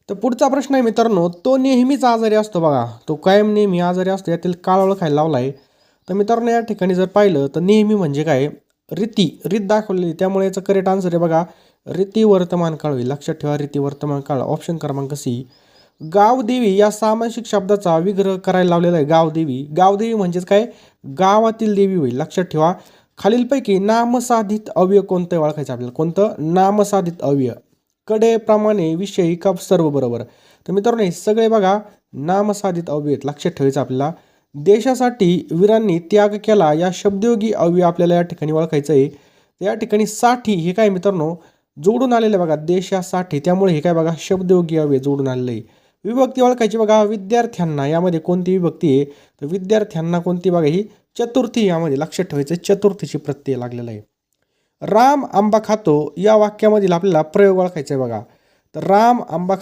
तर पुढचा प्रश्न आहे मित्रांनो, तो नेहमीच आजारी असतो बघा, तो कायम नेहमी आजारी असतो, यातील काळ ओळखायला लावला आहे. तर मित्रांनो या ठिकाणी जर पाहिलं तर नेहमी म्हणजे काय, रीत दाखवलेली, त्यामुळे याचं करेक्ट आन्सर आहे बघा रीती वर्तमान काळ होईल. लक्षात ठेवा रीती वर्तमान काळ, ऑप्शन क्रमांक सी. गावदेवी या सामासिक शब्दाचा विग्रह करायला लावलेला आहे. गावदेवी, गावदेवी म्हणजेच काय, गावातील देवी होईल. लक्षात ठेवा खालीलपैकी नामसाधित अव्यय कोणतं ओळखायचं आपल्याला, कोणतं नामसाधित अव्यय, कडेप्रमाणे विषयी का सर्व बरोबर. तर मित्रांनो हे सगळे बघा नामसाधित अव्यय आहेत, लक्षात ठेवायचं आपल्याला. देशासाठी वीरांनी त्याग केला या शब्दयोगी अव्यय आपल्याला या ठिकाणी ओळखायचं आहे. या ठिकाणी साठी हे काय मित्रांनो जोडून आलेलं आहे बघा, देशासाठी, त्यामुळे हे काय बघा शब्दयोगी अव्यय जोडून आलेलं आहे. विभक्ती ओळखायची बघा, विद्यार्थ्यांना यामध्ये कोणती विभक्ती आहे, तर विद्यार्थ्यांना कोणती बघा, ही चतुर्थी, यामध्ये लक्षात ठेवायचं चतुर्थीची प्रत्यय लागलेला आहे. राम आंबा खातो या वाक्यामधील आपल्याला प्रयोग ओळखायचा आहे बघा. तर राम आंबा